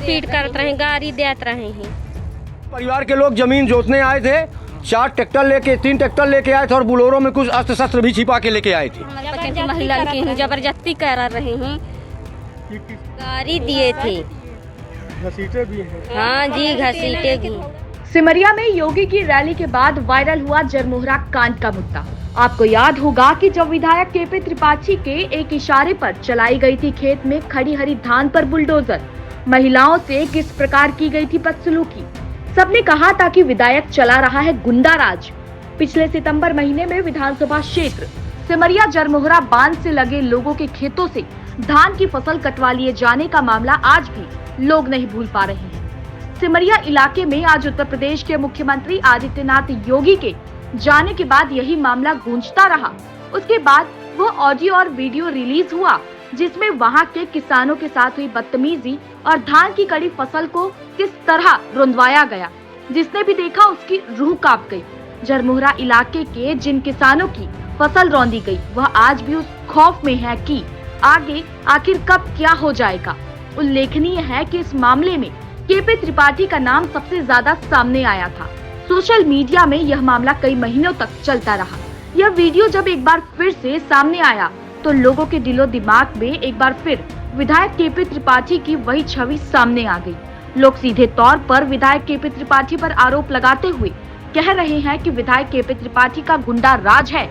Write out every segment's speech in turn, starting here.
मारपीट करते रहे, गाड़ी देते रहे हैं। परिवार के लोग जमीन जोतने आए थे, 4 ट्रैक्टर लेके 3 ट्रैक्टर लेके आए थे और बुलोरो में कुछ अस्त्र शस्त्र भी छिपा के लेके आए थे। महिला की जबरदस्ती कर रहे हैं, गाड़ी दिए थे, घसीटे भी हैं। हाँ जी घसीटे भी। सिमरिया में योगी की रैली के बाद वायरल हुआ जरमोहरा कांड का मुद्दा। आपको याद होगा कि जब विधायक केपी त्रिपाठी के एक इशारे पर चलाई गई थी खेत में खड़ी हरी धान पर बुलडोजर, महिलाओं से किस प्रकार की गई थी बदसलूकी। सबने कहा था कि विधायक चला रहा है गुंडा राज। पिछले सितंबर महीने में विधानसभा क्षेत्र सिमरिया जरमोहरा बांध से लगे लोगों के खेतों से धान की फसल कटवा लिए जाने का मामला आज भी लोग नहीं भूल पा रहे हैं। सिमरिया इलाके में आज उत्तर प्रदेश के मुख्यमंत्री आदित्यनाथ योगी के जाने के बाद यही मामला गूंजता रहा। उसके बाद वो ऑडियो और वीडियो रिलीज हुआ जिसमें वहां के किसानों के साथ हुई बदतमीजी और धान की कड़ी फसल को किस तरह रुंधवाया गया, जिसने भी देखा उसकी रूह कांप गई। जरमोहरा इलाके के जिन किसानों की फसल रौंदी गई, वह आज भी उस खौफ में है कि आगे आखिर कब क्या हो जाएगा। उल्लेखनीय है कि इस मामले में केपी त्रिपाठी का नाम सबसे ज्यादा सामने आया था। सोशल मीडिया में यह मामला कई महीनों तक चलता रहा। यह वीडियो जब एक बार फिर से सामने आया तो लोगों के दिलो दिमाग में एक बार फिर विधायक केपी त्रिपाठी की वही छवि सामने आ गई। लोग सीधे तौर पर विधायक केपी त्रिपाठी पर आरोप लगाते हुए कह रहे हैं कि विधायक केपी त्रिपाठी का गुंडा राज है।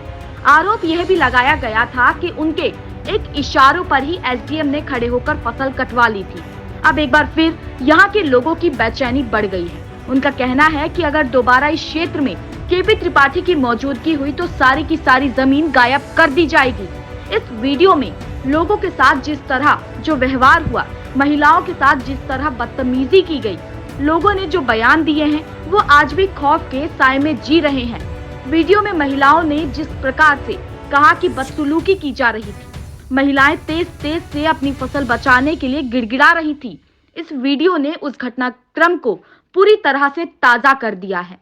आरोप यह भी लगाया गया था कि उनके एक इशारों पर ही एसडीएम ने खड़े होकर फसल कटवा ली थी। अब एक बार फिर यहाँ के लोगों की बेचैनी बढ़ गई है। उनका कहना है कि अगर दोबारा इस क्षेत्र में केपी त्रिपाठी की मौजूदगी हुई तो सारी की सारी जमीन गायब कर दी जाएगी। इस वीडियो में लोगों के साथ जिस तरह जो व्यवहार हुआ, महिलाओं के साथ जिस तरह बदतमीजी की गई, लोगों ने जो बयान दिए हैं वो आज भी खौफ के साए में जी रहे हैं। वीडियो में महिलाओं ने जिस प्रकार से कहा कि बदसलूकी की जा रही थी, महिलाएं तेज तेज से अपनी फसल बचाने के लिए गिड़गिड़ा रही थी। इस वीडियो ने उस घटनाक्रम को पूरी तरह से ताजा कर दिया है।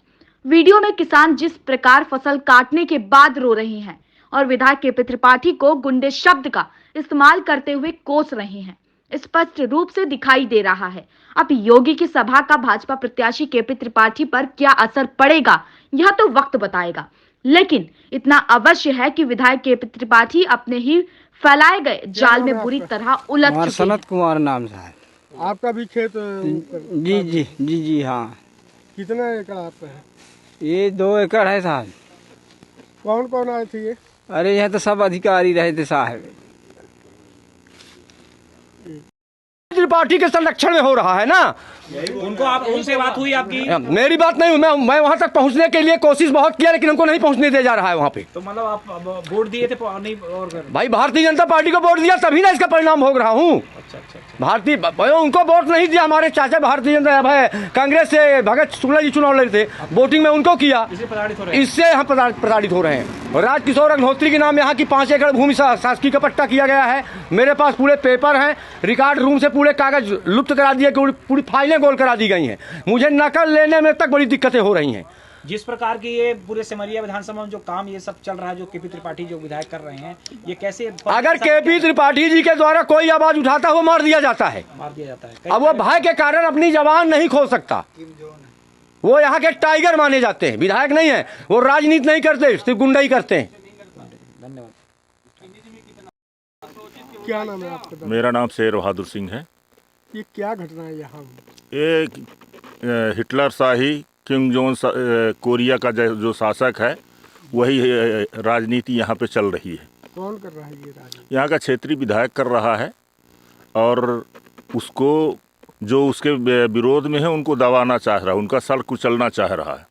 वीडियो में किसान जिस प्रकार फसल काटने के बाद रो रहे हैं और विधायक केपी त्रिपाठी को गुंडे शब्द का इस्तेमाल करते हुए कोस रहे हैं, स्पष्ट रूप से दिखाई दे रहा है। अब योगी की सभा का भाजपा प्रत्याशी केपी त्रिपाठी पर क्या असर पड़ेगा यह तो वक्त बताएगा, लेकिन इतना अवश्य है कि विधायक केपी त्रिपाठी अपने ही फैलाए गए जाल में बुरी तरह उलझ चुके हैं। सनत कुमार नाम से है। आपका भी खेत जी जी जी जी हाँ। कितना एकड़ आपका है? ये 2 एकड़ है साहब। कौन कौन आए थे ये? अरे यह तो सब अधिकारी रहे थे साहब। त्रिपाठी के संरक्षण में हो रहा है ना। उनको आप उनसे बात हुई आपकी? मेरी बात नहीं हुई, मैं वहां तक पहुंचने के लिए कोशिश बहुत किया लेकिन हमको नहीं पहुंचने दिया जा रहा है वहां पे। तो मतलब आप वोट दिए थे नहीं? और भाई भारतीय जनता पार्टी को वोट दिया तभी ना इसका परिणाम भोग रहा हूँ। अच्छा अच्छा अच्छा। भारतीय उनको वोट नहीं दिया, हमारे चाचा भारतीय जनता कांग्रेस से भगत शुक्ला जी चुनाव लड़े थे, वोटिंग में उनको किया, इससे हम प्रताड़ित हो रहे हैं। और राजकिशोर अग्निहोत्री के नाम यहाँ की 5 एकड़ भूमि शासकीय का पट्टा किया गया है। मेरे पास पूरे पेपर हैं, रिकॉर्ड रूम से पूरे कागज लुप्त करा दिए, पूरी फाइलें गोल करा दी गई हैं। मुझे नकल लेने में तक बड़ी दिक्कतें हो रही हैं। जिस प्रकार की ये पूरे सिमरिया विधानसभा में जो काम ये सब चल रहा है, जो केपी त्रिपाठी जो विधायक कर रहे हैं, ये कैसे? अगर केपी त्रिपाठी जी के द्वारा कोई आवाज उठाता है वो मार दिया जाता है। अब वो भय के कारण अपनी जबान नहीं खोल सकता। वो यहाँ के टाइगर माने जाते हैं, विधायक नहीं है, वो राजनीति नहीं करते, सिर्फ गुंडाई करते हैं। धन्यवाद। क्या नाम है आपका? मेरा नाम शेर बहादुर सिंह है। ये क्या घटना है यहाँ? ये हिटलर शाही किंग जोन कोरिया का जो शासक है वही राजनीति यहाँ पे चल रही है। कौन कर रहा है ये राजनीति? यहाँ का क्षेत्रीय विधायक कर रहा है और उसको जो उसके विरोध में है उनको दबाना चाह रहा है, उनका सर कुचलना चाह रहा है।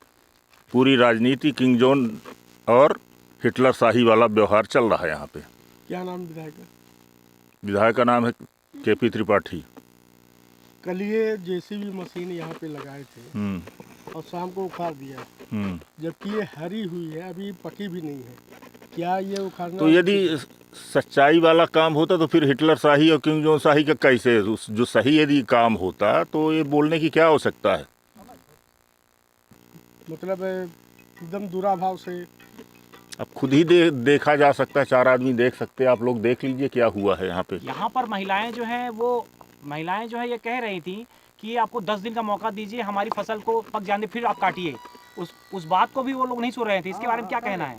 पूरी राजनीति किंग जोन और हिटलर शाही वाला व्यवहार चल रहा है यहाँ पे। क्या नाम विधायक का? विधायक का नाम है केपी त्रिपाठी। कल ये जेसीबी मशीन यहाँ पे लगाए थे और शाम को उखाड़ दिया, जबकि ये हरी हुई है, अभी पकी भी नहीं है। क्या ये उखाड़ना? तो यदि सच्चाई वाला काम होता तो फिर हिटलर शाही और किंग जोन शाही का कैसे, जो सही यदि काम होता तो ये बोलने की क्या आवश्यकता है? मतलब एकदम दुराभाव से। अब खुद ही देखा जा सकता है, 4 आदमी देख सकते हैं, आप लोग देख लीजिए क्या हुआ है यहाँ पे। यहाँ पर महिलाएं जो है ये कह रही थी कि आपको 10 दिन का मौका दीजिए, हमारी फसल को पक जाने फिर आप काटिए, उस बात को भी वो लोग नहीं सुन रहे थे। इसके बारे में क्या कहना है?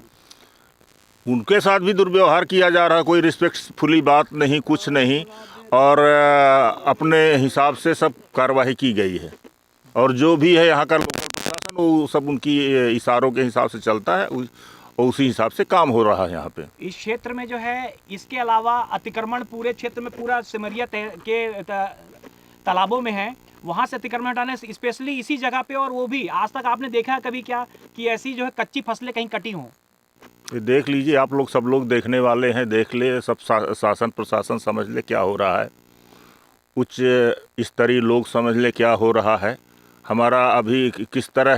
उनके साथ भी दुर्व्यवहार किया जा रहा है, कोई रिस्पेक्टफुली बात नहीं, कुछ नहीं, और अपने हिसाब से सब कार्रवाई की गई है। और जो भी है यहाँ का लोकल प्रशासन वो सब उनकी इशारों के हिसाब से चलता है और उसी हिसाब से काम हो रहा है यहाँ पे। इस क्षेत्र में जो है, इसके अलावा अतिक्रमण पूरे क्षेत्र में, पूरा सिमरिया के तालाबों में है, वहाँ से अतिक्रमण हटाने, स्पेशली इसी जगह पे, और वो भी आज तक आपने देखा है कभी क्या कि ऐसी जो है कच्ची फसलें कहीं कटी हों? ये देख लीजिए आप लोग, सब लोग देखने वाले हैं, देख ले, सब शासन प्रशासन समझ ले क्या हो रहा है, उच्च स्तरीय लोग समझ ले क्या हो रहा है। हमारा अभी किस तरह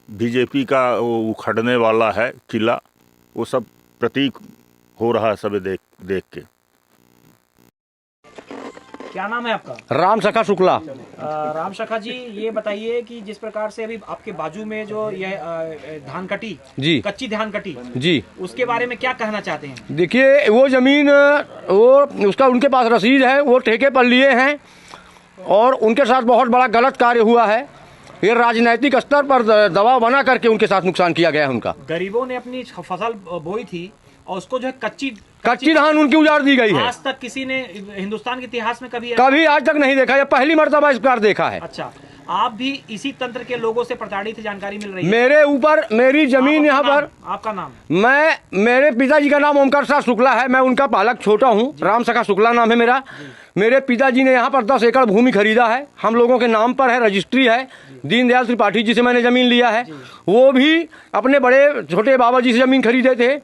बीजेपी का वो उखड़ने वाला है किला, वो सब प्रतीक हो रहा है सब देख के। क्या नाम है आपका? राम सखा शुक्ला। राम सखा जी, ये बताइए कि जिस प्रकार से अभी आपके बाजू में जो यह धान कटी जी, कच्ची धान कटी जी, उसके बारे में क्या कहना चाहते हैं? देखिए वो जमीन, वो उसका उनके पास रसीद है, वो ठेके पर लिए हैं और उनके साथ बहुत बड़ा गलत कार्य हुआ है। ये राजनीतिक स्तर पर दबाव बना करके उनके साथ नुकसान किया गया है उनका। गरीबों ने अपनी फसल बोई थी और उसको जो है कच्ची धान उनकी उजाड़ दी गई है। आज तक किसी ने हिंदुस्तान के इतिहास में कभी आज तक नहीं देखा, ये पहली मर्तबा इस बार देखा है। अच्छा, आप भी इसी तंत्र के लोगों से प्रताड़ित, जानकारी मिल रही है? मेरे ऊपर मेरी जमीन यहाँ पर। आपका नाम? मेरे पिताजी का नाम ओमकार शाह शुक्ला है, मैं उनका पालक छोटा हूँ, राम सखा शुक्ला नाम है मेरा। मेरे पिताजी ने यहाँ पर 10 एकड़ भूमि खरीदा है, हम लोगों के नाम पर है, रजिस्ट्री है। दीनदयाल त्रिपाठी जी से मैंने जमीन लिया है, वो भी अपने बड़े छोटे बाबा जी से जमीन खरीदे थे।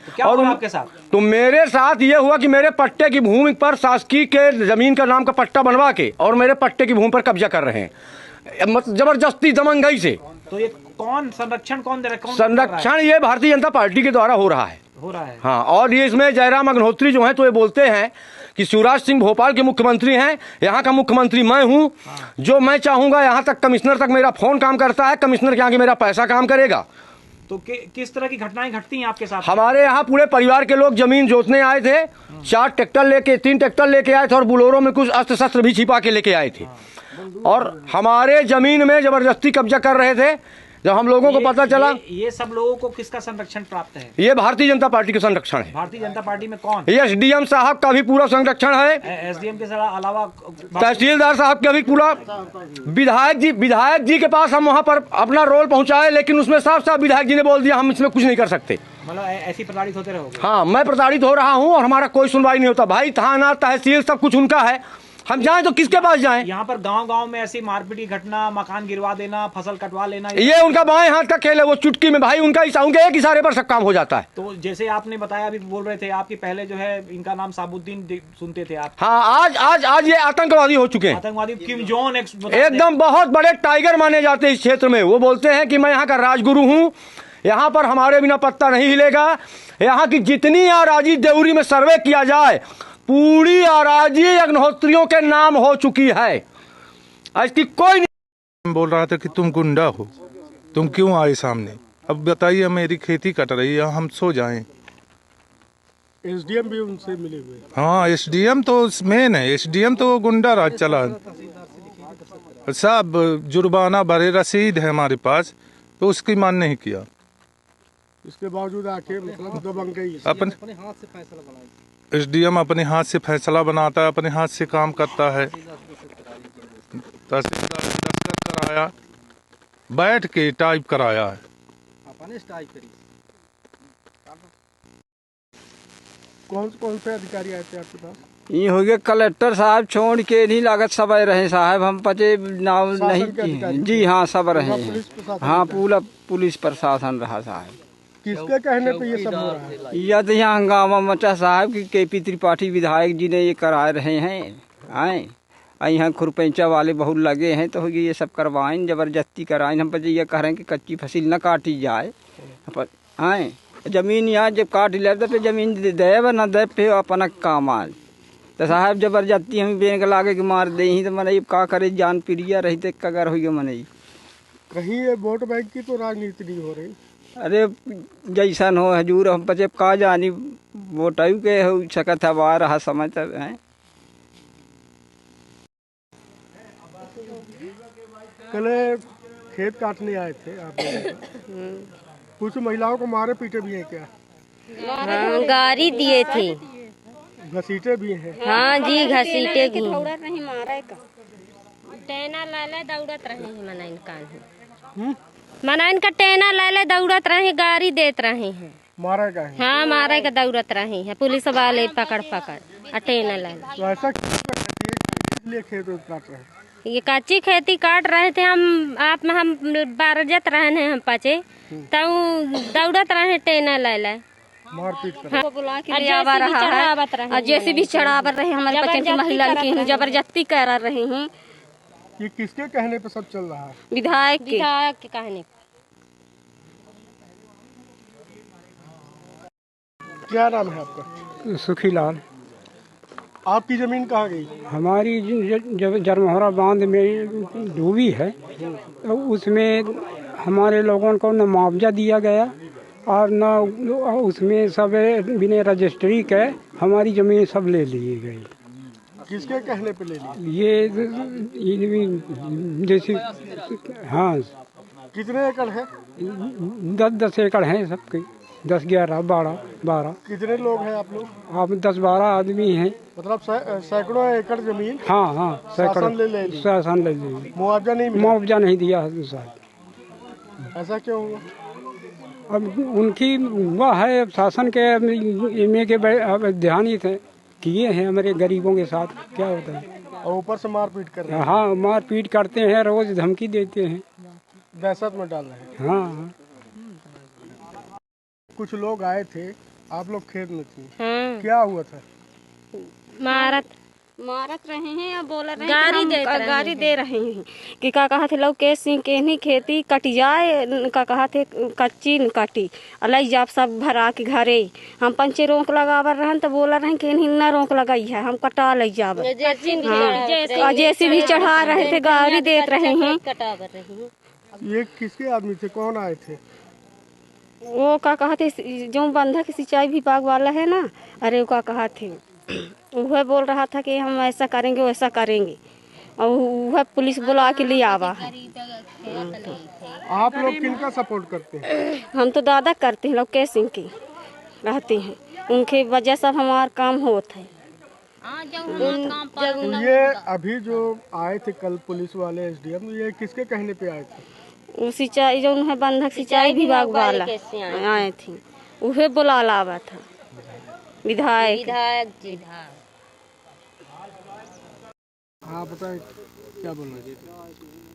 क्या और आपके साथ? तो मेरे साथ ये हुआ कि मेरे पट्टे की भूमि पर शासकीय के जमीन का नाम का पट्टा बनवा के और मेरे पट्टे की भूमि पर कब्जा कर रहे हैं, जबरदस्ती दमनगई से। तो ये संरक्षण कौन दे रहा है? संरक्षण ये भारतीय जनता पार्टी के द्वारा हो रहा है। हाँ, और ये इसमें जयराम अग्निहोत्री जो है तो ये बोलते हैं कि शिवराज सिंह भोपाल के मुख्यमंत्री हैं, यहाँ का मुख्यमंत्री मैं हूँ। जो मैं चाहूंगा यहाँ तक कमिश्नर तक मेरा फोन काम करता है, कमिश्नर के आगे मेरा पैसा काम करेगा। तो किस तरह की घटनाएं घटती हैं आपके साथ? हमारे यहाँ पूरे परिवार के लोग जमीन जोतने आए थे, 3 ट्रैक्टर लेके आए थे और बुलोरों में कुछ अस्त्र शस्त्र भी छिपा के लेके आए थे और हमारे जमीन में जबरदस्ती कब्जा कर रहे थे। जब हम लोगों को पता चला, ये सब लोगों को किसका संरक्षण प्राप्त है? ये भारतीय जनता पार्टी का संरक्षण है। भारतीय जनता पार्टी में कौन? एसडीएम साहब का भी पूरा संरक्षण है, एसडीएम के अलावा तहसीलदार साहब का भी पूरा, विधायक जी के पास हम वहाँ पर अपना रोल पहुँचाए, लेकिन उसमें साफ साफ विधायक जी ने बोल दिया हम इसमें कुछ नहीं कर सकते। मतलब ऐसी प्रताड़ित होते रहोगे? हाँ, मैं प्रताड़ित हो रहा हूँ और हमारा कोई सुनवाई नहीं होता। भाई थाना तहसील सब कुछ उनका है, हम जाएं तो किसके पास जाएं? यहाँ पर गांव-गांव में ऐसी मारपीट की घटना, मकान गिरवा देना, फसल कटवा लेना, ये उनका बाएं हाथ का खेल है। वो चुटकी में भाई उनका एक इशारे पर सब काम हो जाता है। तो जैसे आपने बताया, अभी बोल रहे थे आपकी पहले जो है इनका नाम साबुद्दीन सुनते थे आप। हाँ, आज ये आतंकवादी हो चुके हैं। आतंकवादी किम जोन एकदम बहुत बड़े टाइगर माने जाते हैं इस क्षेत्र में। वो बोलते हैं कि मैं यहाँ का राजगुरु हूँ, यहाँ पर हमारे बिना पत्ता नहीं हिलेगा। यहाँ की जितनी अराजी देवरी में सर्वे किया जाए, पूरी अराजी अग्निहोत्रियों के नाम हो चुकी है। इसकी कोई नहीं। बोल रहा था कि तुम गुंडा हो, तुम क्यों आए सामने? अब बताइए, मेरी खेती कट रही है, हम सो जाएं। एसडीएम भी उनसे मिले हुए? हाँ, एसडीएम तो मेन है, एसडीएम तो गुंडा राज चला। सब जुर्माना भरे, रसीद है हमारे पास, तो उसकी मान नहीं किया। इसके बावजूद आके मतलब दबंग गई। अपने हाथ से फैसला बनाया। एसडीएम अपने हाथ से फैसला बनाता है, अपने हाथ से काम करता है। तहसीलदार ने दस्तखत कराया, बैठ के टाइप कराया है। कौन से अधिकारी आए थे आपके पास? ये हो गया कलेक्टर साहब, छोड़ के नहीं लागत सब रहे साहब, हम पचे नाम नहीं। जी हाँ, सब रहे हैं। हाँ, पूरा पुलिस प्रशासन रहा साहब। किसके कहने पे ये सब हो रहा है? या तो यहाँ हंगामा मचा साहब कि केपी त्रिपाठी विधायक जी ने ये करा रहे हैं। आए यहाँ खुरपैंचा वाले बहुत लगे हैं, तो ये सब करवाएं, जबरदस्ती कराएं। हम पर ये कह रहे हैं कि कच्ची फसल न काटी जाए। आए जमीन यहाँ जब काट ले तो जमीन दे न दे पे अपना काम आज, तो साहब जबरदस्ती हम बैंक लागे के मार दे ही, तो मैंने का करे, जान प्रिया रही तो कगर हो गया मैंने। कहीं ये वोट बैंक की तो राजनीति नहीं हो रही? अरे जैसन हो हजूर, हम पचे का जानी वोटायु के हो सकत है, आ रहा समझ है। कल खेत काटने आए थे आप लोग। कुछ महिलाओं को मारे पीटे भी हैं क्या? हाँ, गाड़ी दिए थे, घसीटे भी हैं। हाँ जी, घसीटे भी नहीं मारा का टेना लाले दौड़त रहे हैं मनाइन कान मनाइन का टेना लाले दौड़त रहे, गाड़ी देत रहे हैं। मारा का है? हाँ, मारे का दौड़त रहे हैं, पुलिस वाले पकड़ टेना लाले। तो ऐसा इसलिए खेत काट रहे हैं? ये कच्ची खेती काट रहे थे, हम बारजत रहे हैं, हम पचे तब दौड़त रहे टेना लाले, मारपीट कर जैसे भी चढ़ावर रहे हमारे बच्चन की महिला की जबरदस्ती करा रहे हैं। ये किसके कहने पे सब चल रहा है? विधायक के कहने। क्या नाम है आपका? सुखीलाल। आपकी जमीन कहाँ गई? हमारी जब जरमोहरा बांध में डूबी है तो उसमें हमारे लोगों को न मुआवजा दिया गया और न उसमें सब बिना रजिस्ट्री के हमारी ज़मीन सब ले ली गई। किसके कहने पे ले ली? ये जैसे हाँ। कितने एकड़ है? 10 एकड़ हैं सबके, 10, 11, 12। कितने लोग हैं आप लोग? आप 10-12 आदमी हैं। मतलब सैकड़ों एकड़ जमीन? हाँ, शासन ले ली। शासन ले ली। मुआवजा नहीं मिला? मुआवजा नहीं दिया साहब। ऐसा क्यों हुआ? अब उनकी वह है, अब शासन के इनमें के ध्यान थे किए हैं हमारे गरीबों के साथ, क्या होता है। और ऊपर से मारपीट कर रहे हैं? हाँ, मारपीट करते हैं, रोज धमकी देते हैं, दहशत में डाल रहे हैं। हाँ। कुछ लोग आए थे, आप लोग खेत में थे, हाँ। क्या हुआ था? मारत रहे हैं और बोल रहे हैं गाड़ी दे रहे हैं कि का कहा थे लौकेश सिंह के नहीं खेती कट जाए, का कहा थे कच्ची न कटी अलग जाप सब भरा के घरे हम पंचे रोक लगावर रहन तो बोला रहे कि नहीं न रोक लगाई है, हम कटा ले जाब। जैसे भी चढ़ा रहे थे, गाड़ी देते रहे हैं। ये किसके आदमी थे, कौन आए थे? वो का कहा थे जो बंधक सिंचाई विभाग वाला है ना, अरे वो का कहा थे, वह बोल रहा था कि हम ऐसा करेंगे वैसा करेंगे, और वह पुलिस बुला के लिए आवा है। आप लोग किनका सपोर्ट करते हैं? हम तो दादा करते हैं, लौकेश सिंह की रहते हैं, उनके वजह से हमारा काम होता है। तो ये अभी जो आए थे कल पुलिस वाले SDM, ये किसके कहने पे आए थे? सिंचाई जो है बंधक सिंचाई विभाग वाला आए थे, वह बुला लावा था विधायक जी। हाँ बताएं, क्या बोलना?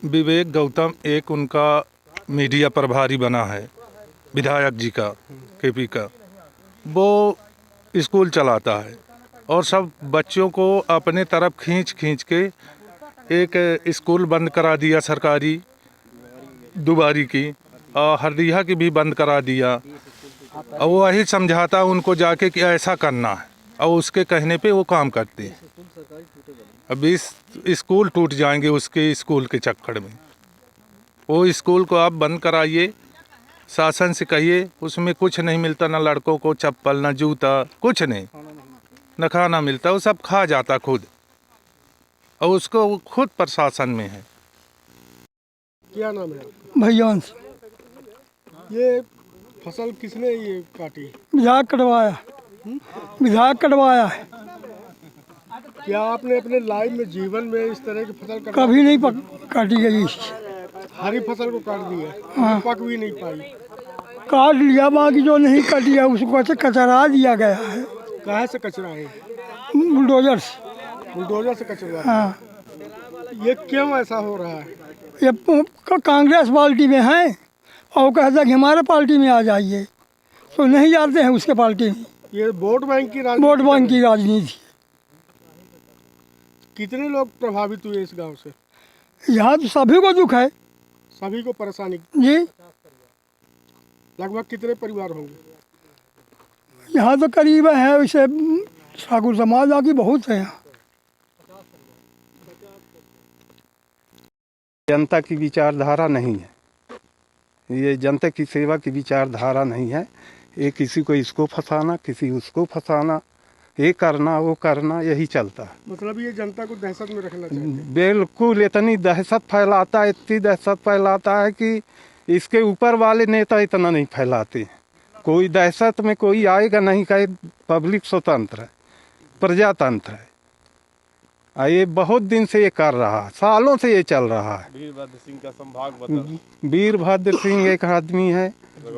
विवेक गौतम एक उनका मीडिया प्रभारी बना है, विधायक जी का, KP का। वो स्कूल चलाता है और सब बच्चों को अपने तरफ खींच के एक स्कूल बंद करा दिया, सरकारी दुबारी की, और हरदिया की भी बंद करा दिया। और वो वही समझाता उनको जाके कि ऐसा करना है, और उसके कहने पे वो काम करते हैं। अभी स्कूल टूट जाएंगे उसके स्कूल के चक्कर में। वो स्कूल को आप बंद कराइए, शासन से कहिए, उसमें कुछ नहीं मिलता, ना लड़कों को चप्पल, ना जूता, कुछ नहीं, न खाना मिलता, वो सब खा जाता खुद, और उसको खुद प्रशासन में है। क्या नाम है? भैयांश। ये फसल किसने ये काटी? विधायक कटवाया, विधायक कटवाया है। क्या आपने अपने लाइफ में जीवन में इस तरह की फसल कभी नहीं काटी गई? हरी फसल को काट दिया? हाँ। पक भी नहीं पाई? काट लिया, बाकी जो नहीं कटिया उसको कचरा दिया गया है। कहाँ से कचरा है? बुलडोजर से। बुलडोजर से कचरा? हाँ। ये क्यों ऐसा हो रहा है? ये कांग्रेस पार्टी में है और कहता कि हमारे पार्टी में आ जाइए, तो नहीं जाते हैं उसके पार्टी में। ये वोट बैंक की राजनीति? वोट बैंक की राजनीति। कितने लोग प्रभावित हुए इस गांव से? यहाँ तो सभी को दुख है, सभी को परेशानी जी। लगभग कितने परिवार होंगे? यहाँ तो करीब है वैसे ठाकुर समाज आदि बहुत है यहाँ। जनता की विचारधारा नहीं है, ये जनता की सेवा की विचारधारा नहीं है। ये किसी को इसको फंसाना, किसी उसको फंसाना, ये करना वो करना यही चलता है। मतलब ये जनता को दहशत में रखना चाहते हैं। बिल्कुल इतनी दहशत फैलाता है, इतनी दहशत फैलाता है कि इसके ऊपर वाले नेता इतना नहीं फैलाते। कोई दहशत में कोई आएगा नहीं, कहे पब्लिक स्वतंत्र है, प्रजातंत्र है। ये बहुत दिन से ये कर रहा है, सालों से ये चल रहा है। वीरभद्र सिंह का संभाग बदल, वीरभद्र सिंह एक आदमी है,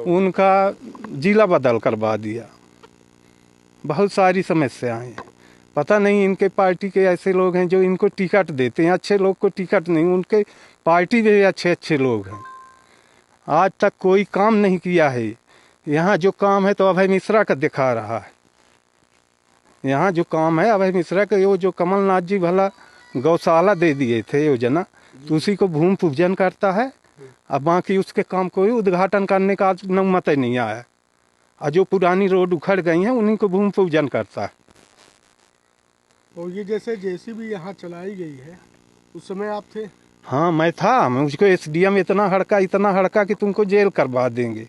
उनका जिला बदल करवा दिया। बहुत सारी समस्याएं हैं। पता नहीं इनके पार्टी के ऐसे लोग हैं जो इनको टिकट देते हैं, अच्छे लोग को टिकट नहीं, उनके पार्टी में भी अच्छे अच्छे लोग हैं। आज तक कोई काम नहीं किया है। यहाँ जो काम है तो अभय मिश्रा का दिखा रहा है। यहाँ जो काम है अभय मिश्रा का, वो जो कमलनाथ जी भला गौशाला दे दिए थे योजना, तो उसी को भूमि पूजन करता है। अब बाकी उसके काम कोई उद्घाटन करने का नौबत ही नहीं आया। और जो पुरानी रोड उखड़ गई हैं उन्हीं को भूमि पूजन करता है। और ये जैसे जेसीबी यहाँ चलाई गई है, उस समय आप थे? हाँ मैं था। मैं उसको एसडीएम इतना हड़का कि तुमको जेल करवा देंगे।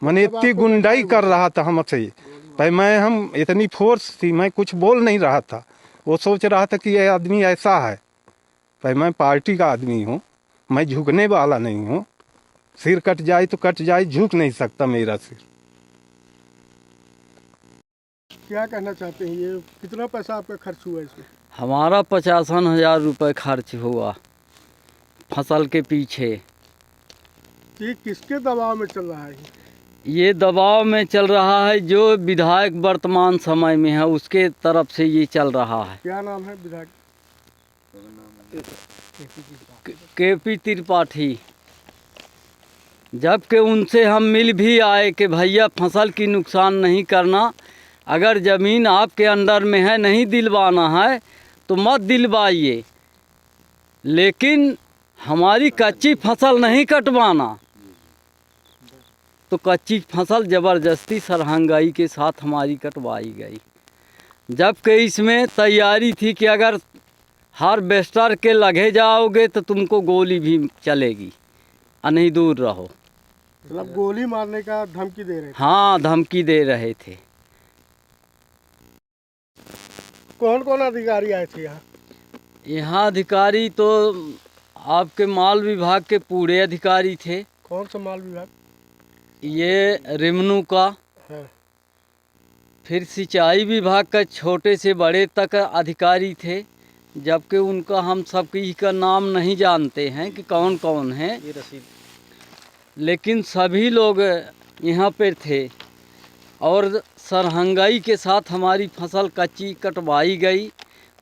मैंने इतनी गुंडाई कर रहा था हमसे। भाई हम इतनी फोर्स थी, मैं कुछ बोल नहीं रहा था। वो सोच रहा था कि ये आदमी ऐसा है। भाई मैं पार्टी का आदमी हूँ, मैं झुकने वाला नहीं हूँ। सिर कट जाए तो कट जाए, झुक नहीं सकता मेरा सिर। क्या कहना चाहते हैं, ये कितना पैसा आपका खर्च हुआ इसमें? हमारा 55,000 रुपये खर्च हुआ फसल के पीछे। ये किसके दबाव में चल रहा है? ये दबाव में चल रहा है जो विधायक वर्तमान समय में है, उसके तरफ से ये चल रहा है। क्या नाम है विधायक? केपी त्रिपाठी। जबकि उनसे हम मिल भी आए कि भैया फसल की नुकसान नहीं करना, अगर ज़मीन आपके अंडर में है, नहीं दिलवाना है तो मत दिलवाइए, लेकिन हमारी कच्ची फसल नहीं कटवाना। तो कच्ची फसल ज़बरदस्ती सरहंगाई के साथ हमारी कटवाई गई। जबकि इसमें तैयारी थी कि अगर हार्वेस्टर के लगे जाओगे तो तुमको गोली भी चलेगी और नहीं दूर रहो। मतलब गोली मारने का धमकी दे रहे थे? हाँ, धमकी दे रहे थे। कौन कौन अधिकारी आए थे यहाँ? यहाँ अधिकारी तो आपके माल विभाग के पूरे अधिकारी थे। कौन सा माल विभाग? ये रेवन्यू का है। फिर सिंचाई विभाग का छोटे से बड़े तक अधिकारी थे। जबकि उनका हम सबकी का नाम नहीं जानते हैं कि कौन कौन है, लेकिन सभी लोग यहाँ पर थे। और सरहंगाई के साथ हमारी फसल कच्ची कटवाई गई,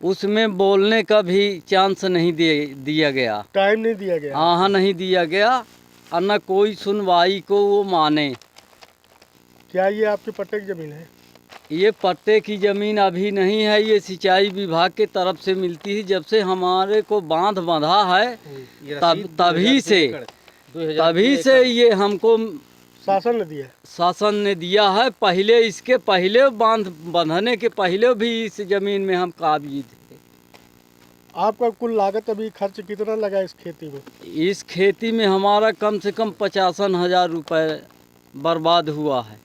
उसमें बोलने का भी चांस नहीं दिया गया, टाइम नहीं दिया गया। हाँ नहीं दिया गया, और न कोई सुनवाई को वो माने। क्या ये आपके पट्टे की ज़मीन है? ये पट्टे की ज़मीन अभी नहीं है, ये सिंचाई विभाग के तरफ से मिलती है। जब से हमारे को बांध बंधा है तभी से ये हमको शासन ने दिया है। पहले इसके पहले बांध बंधने के पहले भी इस ज़मीन में हम काबिज थे। आपका कुल लागत अभी खर्च कितना लगा इस खेती में? इस खेती में हमारा कम से कम 55,000 रुपये बर्बाद हुआ है।